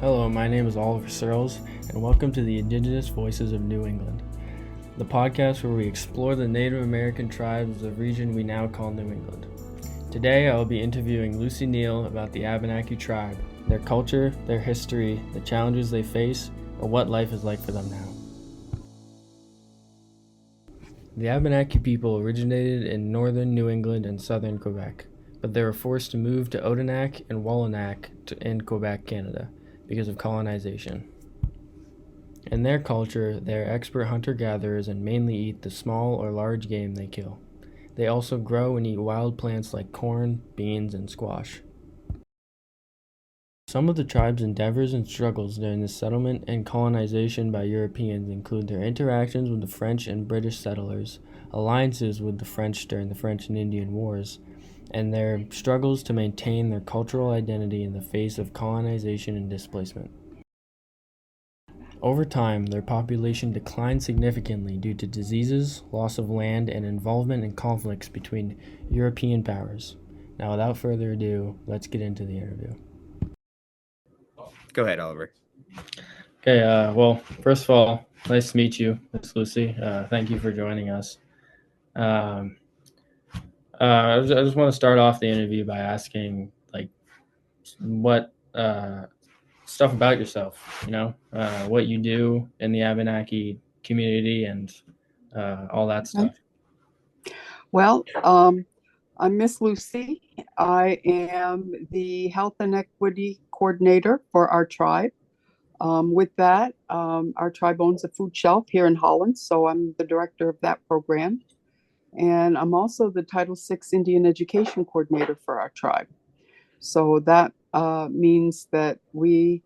Hello, my name is Oliver Searles, and welcome to the Indigenous Voices of New England, the podcast where we explore the Native American tribes of the region we now call New England. Today, I will be interviewing Lucy Neel about the Abenaki tribe, their culture, their history, the challenges they face, and what life is like for them now. The Abenaki people originated in northern New England and southern Quebec, but they were forced to move to Odanak and Wallanack in Quebec, Canada, because of colonization. In their culture, they are expert hunter-gatherers and mainly eat the small or large game they kill. They also grow and eat wild plants like corn, beans, and squash. Some of the tribe's endeavors and struggles during the settlement and colonization by Europeans include their interactions with the French and British settlers, alliances with the French during the French and Indian Wars, and their struggles to maintain their cultural identity in the face of colonization and displacement. Over time, their population declined significantly due to diseases, loss of land, and involvement in conflicts between European powers. Now, without further ado, let's get into the interview. Go ahead, Oliver. Okay, well, first of all, nice to meet you, Miss Lucy. Thank you for joining us. I just want to start off the interview by asking, what stuff about yourself, what you do in the Abenaki community and all that stuff. Well, I'm Miss Lucy. I am the Health and Equity Coordinator for our tribe. With that, our tribe owns a food shelf here in Holland, so I'm the director of that program. And I'm also the Title VI Indian Education Coordinator for our tribe. So that means that we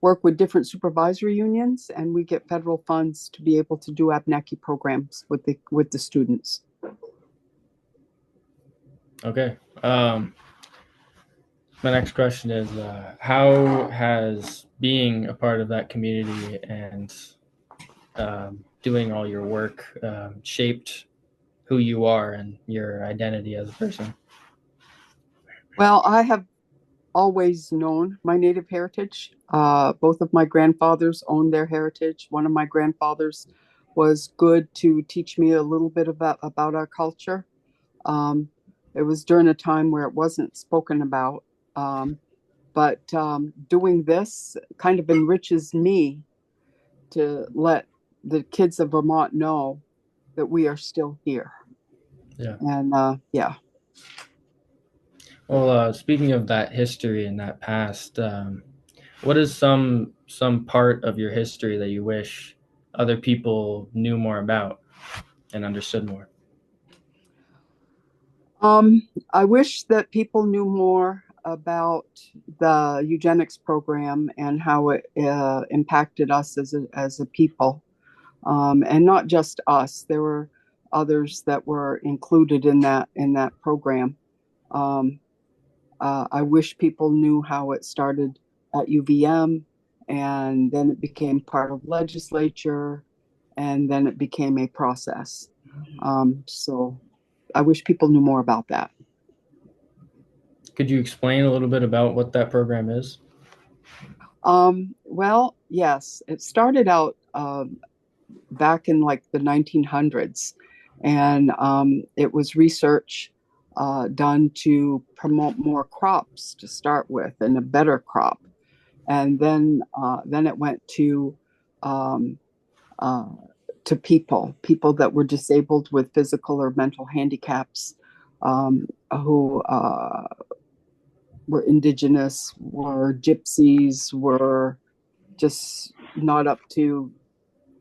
work with different supervisory unions, and we get federal funds to be able to do Abenaki programs with the students. Okay. My next question is, how has being a part of that community and doing all your work shaped who you are and your identity as a person? Well, I have always known my Native heritage. Both of my grandfathers owned their heritage. One of my grandfathers was good to teach me a little bit about our culture. It was during a time where it wasn't spoken about. But doing this kind of enriches me to let the kids of Vermont know that we are still here. Yeah. And yeah. Well, speaking of that history and that past, what is some part of your history that you wish other people knew more about and understood more? I wish that people knew more about the eugenics program and how it impacted us as a people, and not just us. There were others that were included in that program. I wish people knew how it started at UVM, and then it became part of legislature, and then it became a process. So I wish people knew more about that. Could you explain a little bit about what that program is? Well, yes, it started out back in like the 1900s, and it was research done to promote more crops to start with and a better crop, and then it went to people that were disabled with physical or mental handicaps, who were Indigenous, were gypsies, were just not up to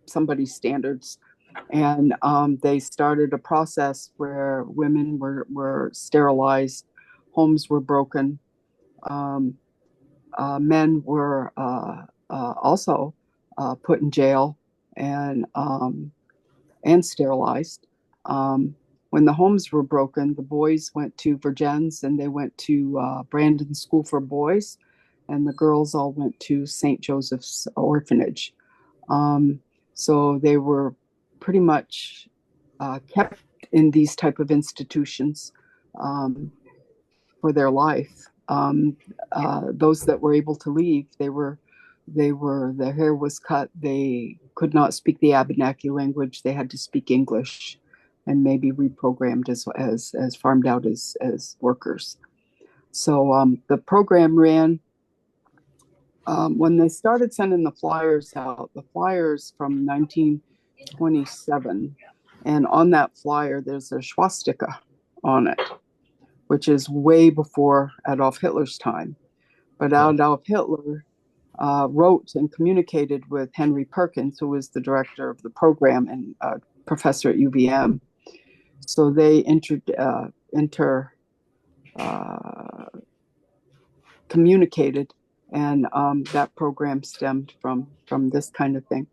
somebody's standards. And they started a process where women were sterilized, homes were broken, men were also put in jail and sterilized. When the homes were broken, the boys went to Virgins and they went to Brandon School for Boys, and the girls all went to St. Joseph's Orphanage. So they were pretty much kept in these type of institutions for their life. those that were able to leave, their hair was cut. They could not speak the Abenaki language. They had to speak English, and maybe reprogrammed as farmed out as workers. So the program ran when they started sending the flyers out. The flyers from 1927, and on that flyer there's a swastika on it, which is way before Adolf Hitler's time. But Adolf Hitler wrote and communicated with Henry Perkins, who was the director of the program and professor at UVM. So they communicated, and that program stemmed from this kind of thing.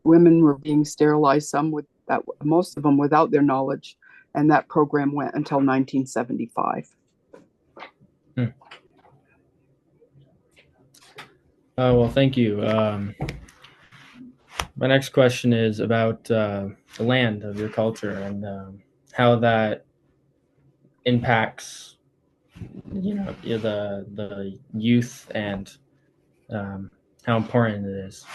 Women were being sterilized, most of them without their knowledge, and that program went until 1975. Well, thank you. My next question is about the land of your culture and how that impacts, the youth and how important it is.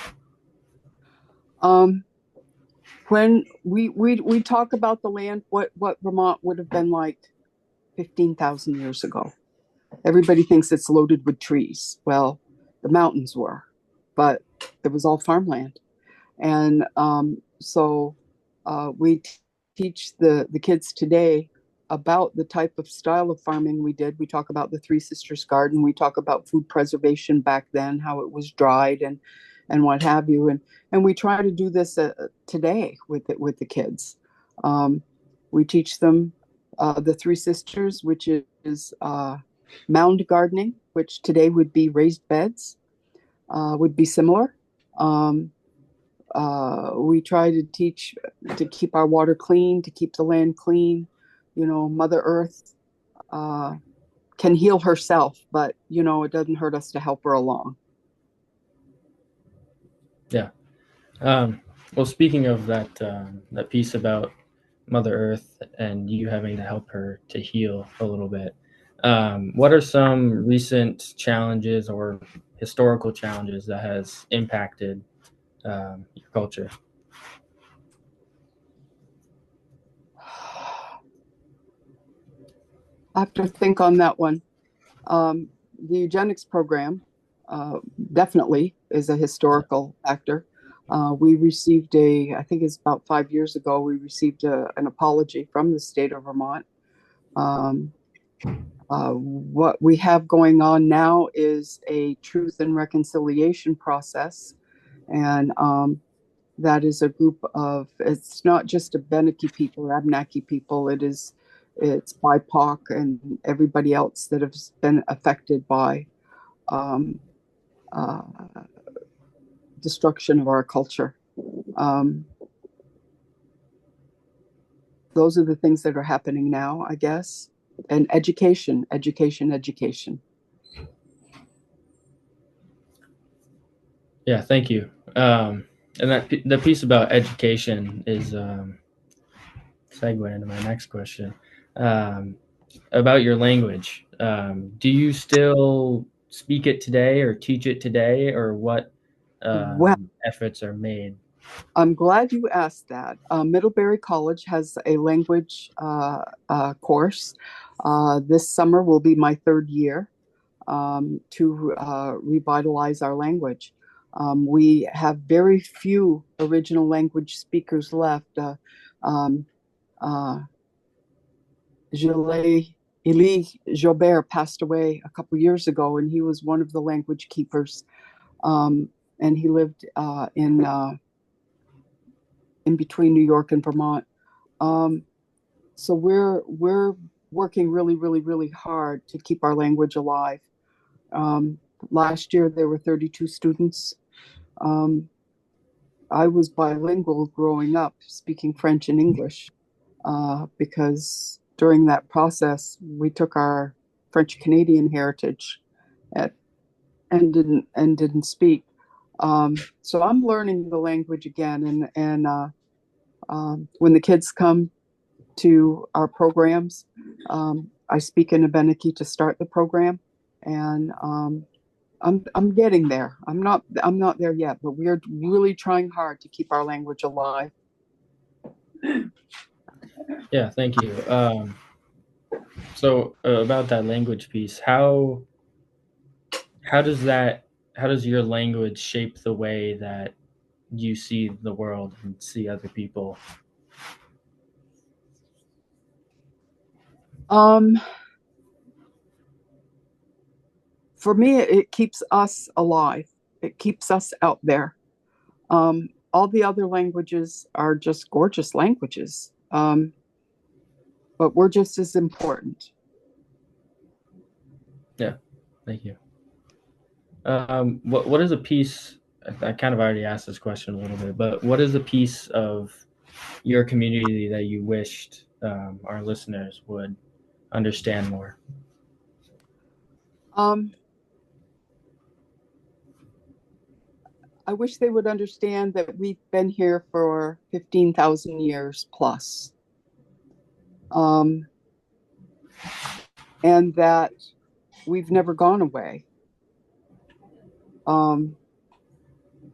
When we talk about the land, what Vermont would have been like 15,000 years ago. Everybody thinks it's loaded with trees. Well, the mountains were, but it was all farmland. And so we teach the kids today about the type of style of farming we did. We talk about the Three Sisters Garden. We talk about food preservation back then, how it was dried and what have you. And we try to do this today with the kids. We teach them the Three Sisters, which is mound gardening, which today would be raised beds, would be similar. We try to teach to keep our water clean, to keep the land clean. Mother Earth can heal herself, but it doesn't hurt us to help her along. Yeah. Well, speaking of that piece about Mother Earth and you having to help her to heal a little bit, what are some recent challenges or historical challenges that has impacted your culture? I have to think on that one. The eugenics program definitely is a historical factor. We received I think it's about 5 years ago, we received an apology from the state of Vermont. What we have going on now is a truth and reconciliation process. And that is a group it's not just Abenaki people or Abenaki people, it's BIPOC and everybody else that has been affected by destruction of our culture. Those are the things that are happening now, I guess. And education. Yeah, thank you. And the piece about education is segue into my next question about your language. Do you still speak it today or teach it today, or what Well, efforts are made? I'm glad you asked that. Middlebury College has a language course. This summer will be my third year to revitalize our language. We have very few original language speakers left. Elie Jobert passed away a couple years ago, and he was one of the language keepers. And he lived in between New York and Vermont. So we're working really, really, really hard to keep our language alive. Last year there were 32 students. I was bilingual growing up, speaking French and English, because during that process we took our French Canadian heritage and didn't speak. So I'm learning the language again, and when the kids come to our programs, I speak in Abenaki to start the program, and I'm getting there. I'm not there yet, but we're really trying hard to keep our language alive. Yeah, thank you. So about that language piece, how does that how does your language shape the way that you see the world and see other people? Um, for me, it keeps us alive. It keeps us out there. All the other languages are just gorgeous languages, but we're just as important. Yeah, thank you. What is a piece? I kind of already asked this question a little bit, but what is a piece of your community that you wished our listeners would understand more? Um, I wish they would understand that we've been here for 15,000 years plus, um, and that we've never gone away. Um,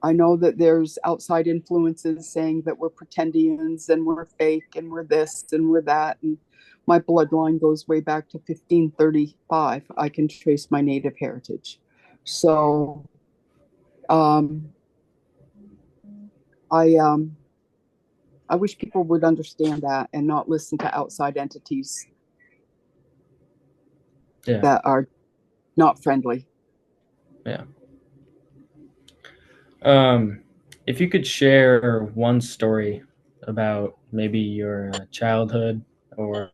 I know that there's outside influences saying that we're pretendians and we're fake and we're this and we're that. And my bloodline goes way back to 1535. I can trace my native heritage. So um, I I wish people would understand that and not listen to outside entities Yeah, that are not friendly. yeah. Um, if you could share one story about maybe your childhood or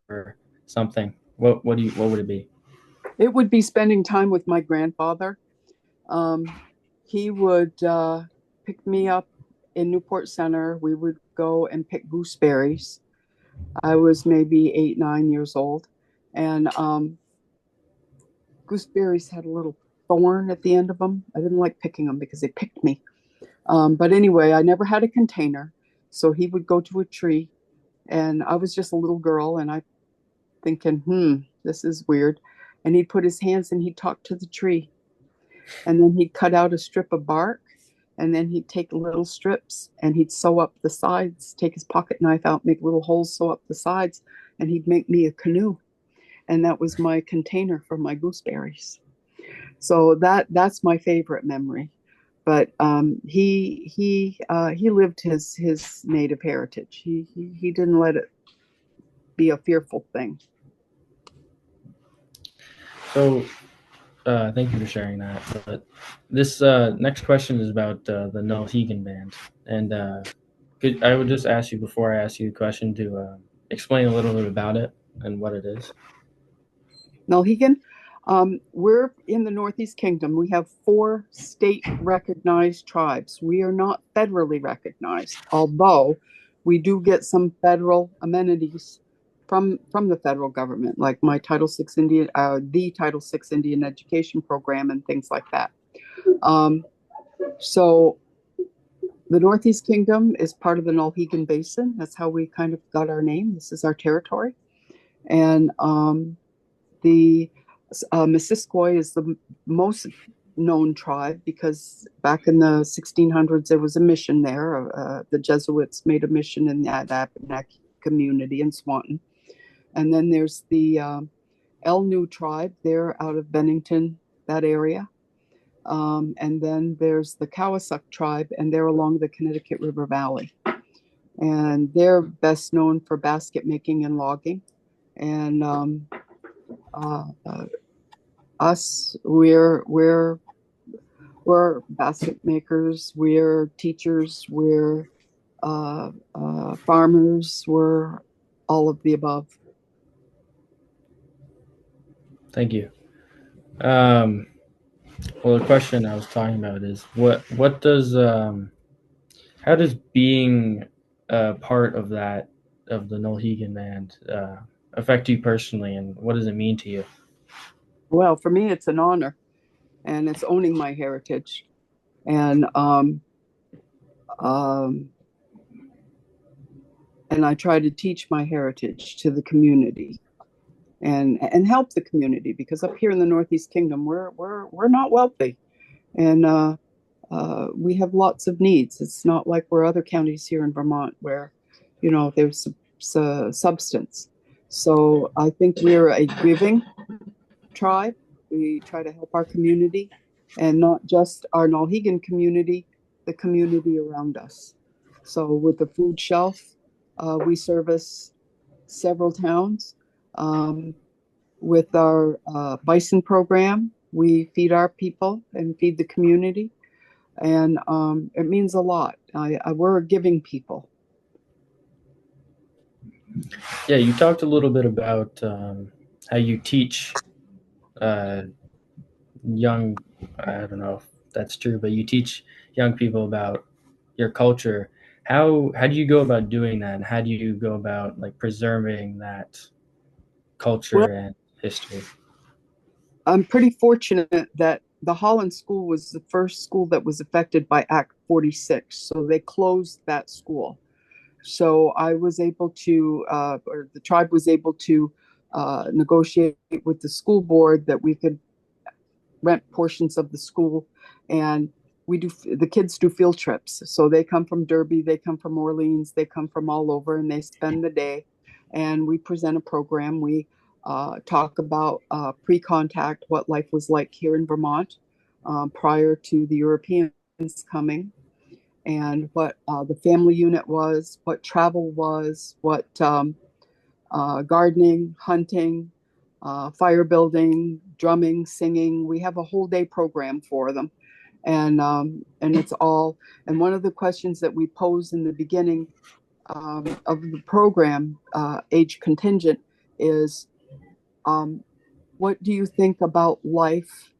something, what would it be? It would be spending time with my grandfather. Um, he would pick me up in Newport Center. We would go and pick gooseberries. I was maybe 8, 9 years old. And gooseberries had a little thorn at the end of them. I didn't like picking them because they picked me. But anyway, I never had a container. So he would go to a tree, and I was just a little girl, and I thinking, this is weird. And he'd put his hands and he'd talk to the tree. And then he'd cut out a strip of bark, and then he'd take little strips and he'd sew up the sides, take his pocket knife out, make little holes, sew up the sides, and he'd make me a canoe. And that was my container for my gooseberries. So that's my favorite memory. But he lived his native heritage. He didn't let it be a fearful thing. So, thank you for sharing that. But this next question is about the Nullhegan Band, and I would just ask you before I ask you the question to explain a little bit about it and what it is. Nulhegan, we're in the Northeast Kingdom. We have 4 state recognized tribes. We are not federally recognized, although we do get some federal amenities from the federal government, like my the Title VI Indian Education Program and things like that. So the Northeast Kingdom is part of the Nulhegan Basin. That's how we kind of got our name. This is our territory. And the Missisquoi is the most known tribe because back in the 1600s there was a mission there. The Jesuits made a mission in that Abenaki community in Swanton. And then there's the El tribe. They're out of Bennington, that area. And then there's the Cowasuck tribe, and they're along the Connecticut River Valley. And they're best known for basket making and logging. And uh, uh, us, we're basket makers, we're teachers, we're farmers, we're all of the above. Thank you. Um, well, the question I was talking about is what does how does being a part of that of the Nullhegan Band affect you personally, and what does it mean to you? Well, for me, it's an honor, and it's owning my heritage, and um, and I try to teach my heritage to the community. and help the community, because up here in the Northeast Kingdom, we're not wealthy, and we have lots of needs. It's not like we're other counties here in Vermont where, there's substance. So I think we're a giving tribe. We try to help our community, and not just our Nalhegan community, the community around us. So with the food shelf, we service several towns. Um, with our bison program, we feed our people and feed the community, and it means a lot. We're a giving people. Yeah, you talked a little bit about how you teach uh, young, I don't know if that's true, but you teach young people about your culture. How do you go about doing that? And how do you go about like preserving that culture Well, and history? I'm pretty fortunate that the Holland School was the first school that was affected by Act 46. So they closed that school. So I was able to, or the tribe was able to negotiate with the school board that we could rent portions of the school, and the kids do field trips. So they come from Derby, they come from Orleans, they come from all over, and they spend the day, and we present a program. We talk about pre-contact, what life was like here in Vermont prior to the Europeans coming, and what the family unit was, what travel was, what gardening, hunting, fire building, drumming, singing. We have a whole day program for them, and it's all. And one of the questions that we pose in the beginning of the program, age contingent, is what do you think about life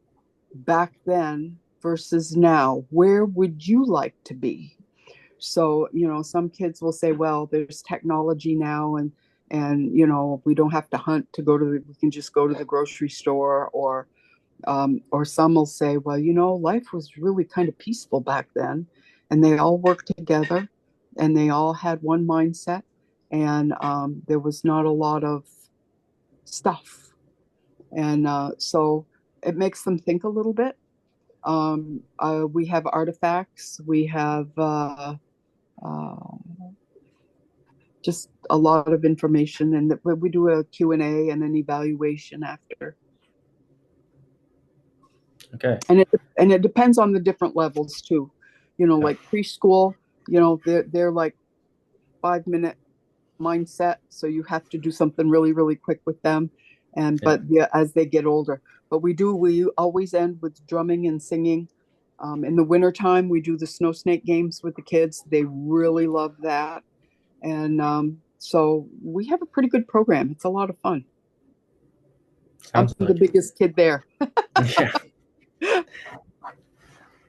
back then versus now? Where would you like to be? So, some kids will say, well, there's technology now, and we don't have to hunt to we can just go to the grocery store, or some will say, well, life was really kind of peaceful back then, and they all worked together, and they all had one mindset, and there was not a lot of stuff. And so it makes them think a little bit. We have artifacts, we have uh, just a lot of information, and we do a Q&A and an evaluation after. Okay. And it depends on the different levels too. Like preschool, they're like 5-minute mindset, so you have to do something really, really quick with them. And Yeah. but yeah, as they get older, but we always end with drumming and singing. In the wintertime, we do the snow snake games with the kids. They really love that. And so we have a pretty good program. It's a lot of fun. I'm Sounds the like it. biggest kid there. Yeah.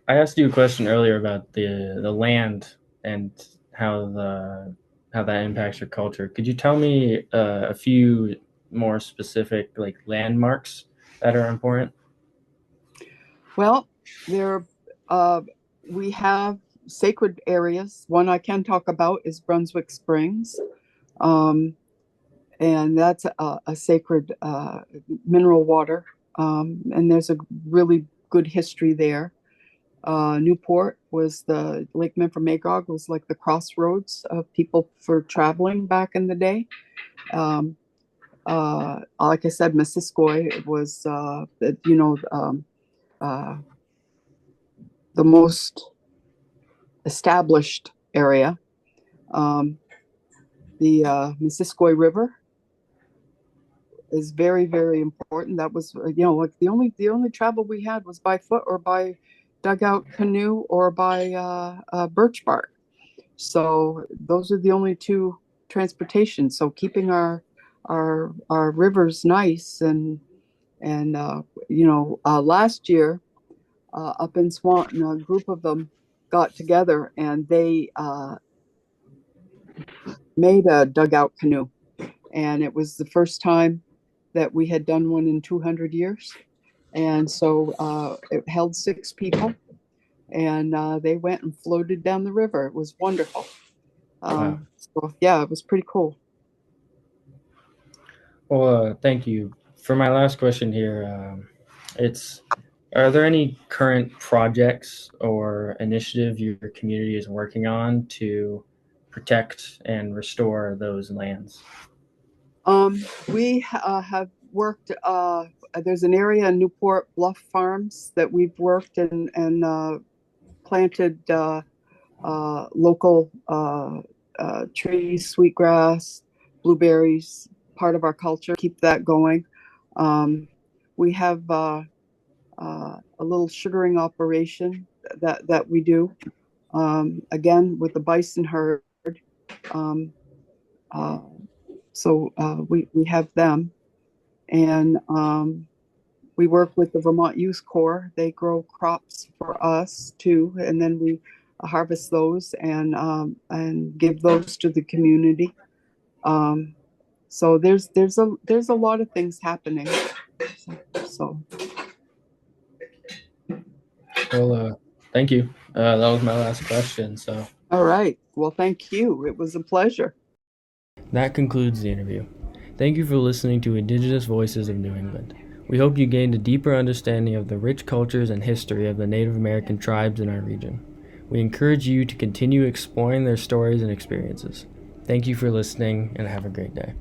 I asked you a question earlier about the land and how the how that impacts your culture. Could you tell me a few more specific like landmarks that are important? Well, there uh, we have sacred areas. One I can talk about is Brunswick Springs, um, and that's a sacred mineral water, and there's a really good history there. Newport was the Lake Memphremagog was like the crossroads of people for traveling back in the day. Um, like I said, Missisquoi was, uh, the most established area. Um, the Missisquoi River is very, very important. That was, like the only travel we had was by foot or by dugout canoe or by birch bark. So those are the only two transportation. So keeping our rivers nice, and last year up in Swanton, a group of them got together and they made a dugout canoe, and it was the first time that we had done one in 200 years. And so it held 6 people, and they went and floated down the river. It was wonderful. Wow. So yeah, it was pretty cool. Well, thank you. For my last question here, it's are there any current projects or initiative your community is working on to protect and restore those lands? We have worked. There's an area in Newport Bluff Farms that we've worked and planted local trees, sweetgrass, blueberries, part of our culture. Keep that going. We have a little sugaring operation that we do. Again, with the bison herd. Um, uh, we have them, and we work with the Vermont Youth Corps. They grow crops for us too, and then we harvest those and give those to the community. Um, so there's a lot of things happening. So Well, thank you. That was my last question. So all right. Well, thank you. It was a pleasure. that concludes the interview. Thank you for listening to Indigenous Voices of New England. We hope you gained a deeper understanding of the rich cultures and history of the Native American tribes in our region. We encourage you to continue exploring their stories and experiences. Thank you for listening and have a great day.